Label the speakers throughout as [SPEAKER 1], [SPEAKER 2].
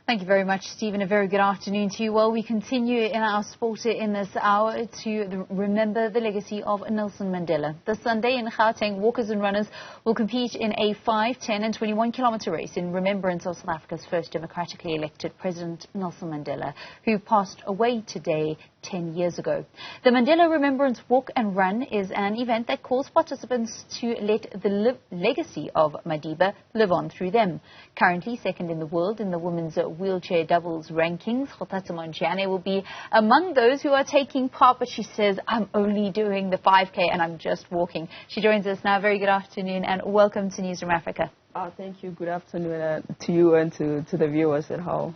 [SPEAKER 1] Thank you very much, Stephen. A very good afternoon to you. Well, we continue in our sport in this hour to remember the legacy of Nelson Mandela. This Sunday in Gauteng, walkers and runners will compete in a 5, 10 and 21-kilometre race in remembrance of South Africa's first democratically elected President, Nelson Mandela, who passed away today 10 years ago. The Mandela Remembrance Walk and Run is an event that calls participants to let the legacy of Madiba live on through them. Currently second in the world in the women's wheelchair doubles rankings, Kgothatso Montjane will be among those who are taking part, but she says, I'm only doing the 5K and I'm just walking. She joins us now. Very good afternoon and welcome to Newzroom Afrika.
[SPEAKER 2] Thank you. Good afternoon to you and to the viewers at home.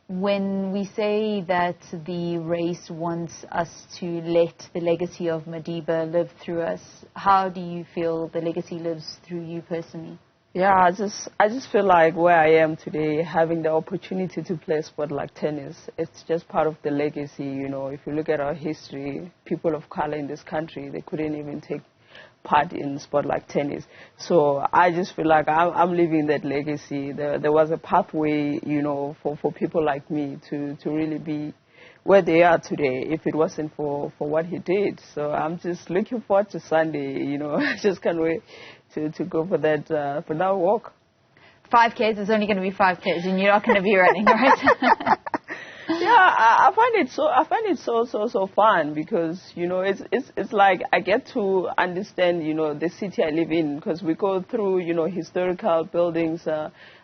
[SPEAKER 1] When we say that the race wants us to let the legacy of Madiba live through us, how do you feel the legacy lives through you personally?
[SPEAKER 2] Yeah, I just feel like where I am today, having the opportunity to play a sport like tennis, it's just part of the legacy, you know. If you look at our history, people of color in this country, they couldn't even take part in sport like tennis. So I just feel like I'm living that legacy. There was a pathway, you know, for people like me to really be where they are today if it wasn't for what he did. So I'm just looking forward to Sunday, you know. I just can't wait to go for that walk.
[SPEAKER 1] 5Ks is only going to be 5Ks and you're not going to be running, right?
[SPEAKER 2] Yeah, I find it so fun because, you know, it's like I get to understand, you know, the city I live in because we go through, you know, historical buildings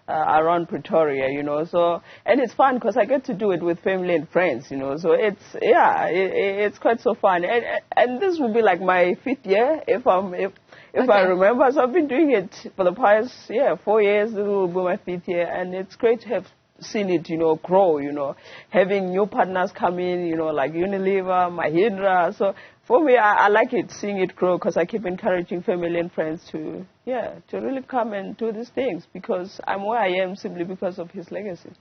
[SPEAKER 2] around Pretoria, you know, so, and it's fun because I get to do it with family and friends, you know, so it's quite so fun. And this will be like my 5th year if I remember. So I've been doing it for the past 4 years. This will be my 5th year, and it's great to have seen it, you know, grow, you know, having new partners come in, you know, like Unilever, Mahindra. So for me, I like it, seeing it grow, because I keep encouraging family and friends to really come and do these things, because I'm where I am simply because of his legacy.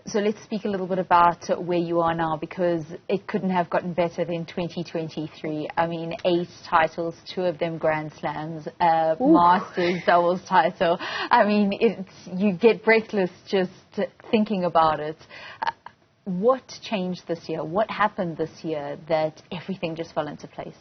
[SPEAKER 1] So let's speak a little bit about where you are now, because it couldn't have gotten better than 2023. I mean, 8 titles, 2 of them Grand Slams, Masters doubles title. I mean, you get breathless just thinking about it. What changed this year? What happened this year that everything just fell into place?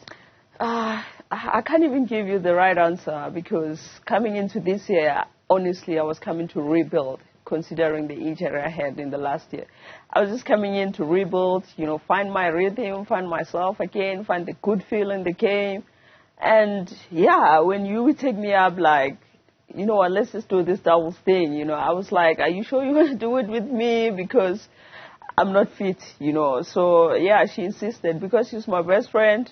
[SPEAKER 2] I can't even give you the right answer, because coming into this year, honestly, I was coming to rebuild, considering the injury I had in the last year. I was just coming in to rebuild, you know, find my rhythm, find myself again, find the good feel in the game. And yeah, when you would take me up, like, you know what, let's just do this doubles thing, you know, I was like, are you sure you want to do it with me? Because I'm not fit, you know. So yeah, she insisted, because she's my best friend,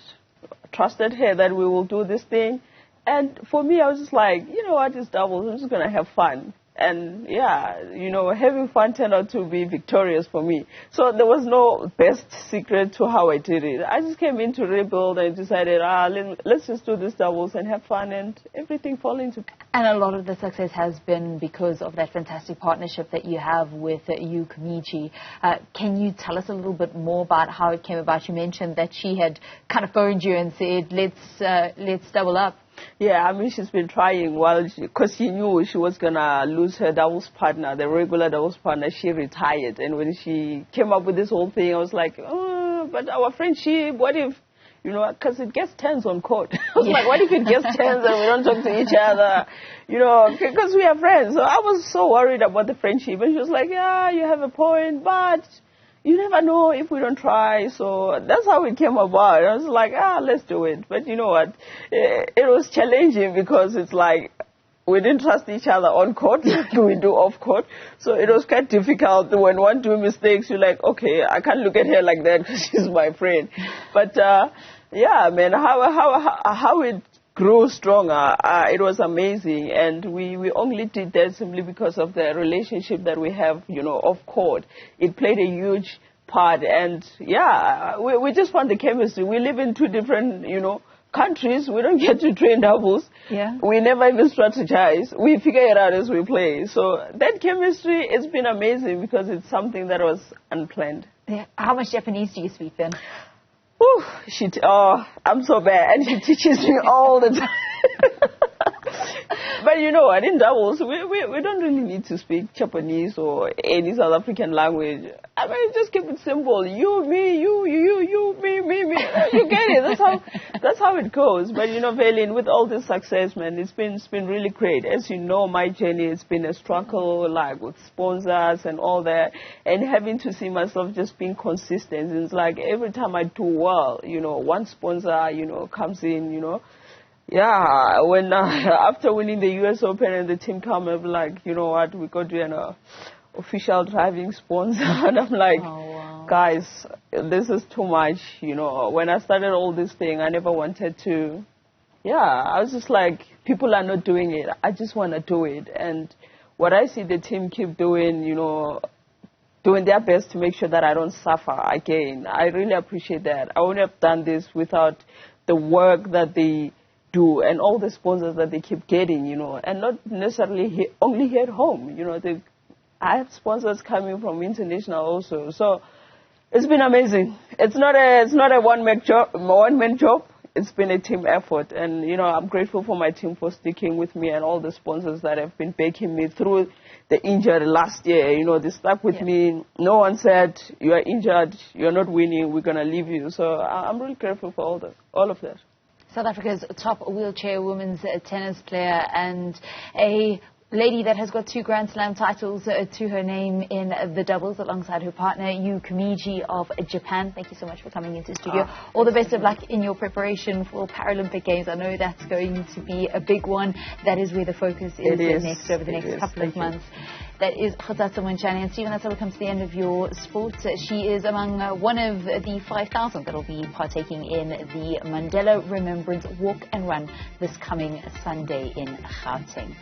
[SPEAKER 2] trusted her that we will do this thing. And for me, I was just like, you know what, it's doubles, I'm just going to have fun. And yeah, you know, having fun turned out to be victorious for me. So there was no best secret to how I did it. I just came in to rebuild and decided, let's just do this doubles and have fun, and everything fall into place.
[SPEAKER 1] And a lot of the success has been because of that fantastic partnership that you have with Kgothatso. Can you tell us a little bit more about how it came about? You mentioned that she had kind of phoned you and said, let's double up.
[SPEAKER 2] Yeah, I mean, she's been trying because she knew she was going to lose her doubles partner, the regular doubles partner. She retired. And when she came up with this whole thing, I was like, but our friendship, what if, you know, because it gets tense on court. I was like, what if it gets tense and we don't talk to each other, you know, because we are friends. So I was so worried about the friendship. And she was like, yeah, you have a point, but you never know if we don't try. So that's how it came about. I was like, let's do it. But you know what? It was challenging, because it's like we didn't trust each other on court like we do off court. So it was quite difficult. When one do mistakes, you're like, okay, I can't look at her like that because she's my friend. But yeah, man, how it grew stronger, it was amazing. And we only did that simply because of the relationship that we have, you know, off court. It played a huge part. And yeah, we just found the chemistry. We live in 2 different, you know, countries. We don't get to train doubles.
[SPEAKER 1] Yeah.
[SPEAKER 2] We never even strategize. We figure it out as we play. So that chemistry, it's been amazing, because it's something that was unplanned.
[SPEAKER 1] Yeah. How much Japanese do you speak then?
[SPEAKER 2] I'm so bad, and she teaches me all the time. But you know what, in doubles, we don't really need to speak Japanese or any South African language. I mean, just keep it simple. You, me, you, me, me. You get it. That's how it goes. But you know, Vaylen, with all this success, man, it's been really great. As you know, my journey has been a struggle, like with sponsors and all that, and having to see myself just being consistent. It's like every time I do well, you know, one sponsor, you know, comes in, you know. Yeah, when after winning the US Open and the team come up like, you know what, we got to an official driving sponsor, and I'm like,
[SPEAKER 1] oh, wow.
[SPEAKER 2] Guys, this is too much. You know, when I started all this thing, I never wanted to. Yeah, I was just like, people are not doing it. I just want to do it, and what I see the team keep doing, you know, doing their best to make sure that I don't suffer again. I really appreciate that. I wouldn't have done this without the work that they do and all the sponsors that they keep getting, you know, and not necessarily only here at home. You know, I have sponsors coming from international also. So it's been amazing. It's not a one-man job. It's been a team effort, and you know, I'm grateful for my team for sticking with me and all the sponsors that have been backing me through the injury last year. You know, they stuck with me. No one said, you are injured, you're not winning, we're gonna leave you. So I'm really grateful for all of that.
[SPEAKER 1] South Africa's top wheelchair women's tennis player and a lady that has got 2 Grand Slam titles to her name in the doubles alongside her partner Yu Kamiji of Japan. Thank you so much for coming into studio. All the best of luck in your preparation for Paralympic Games. I know that's going to be a big one. That is where the focus is next over the next couple of months. That is Kgothatso Montjane. And Stephen, that's how we come to the end of your sport. She is among one of the 5,000 that will be partaking in the Mandela Remembrance Walk and Run this coming Sunday in Gauteng.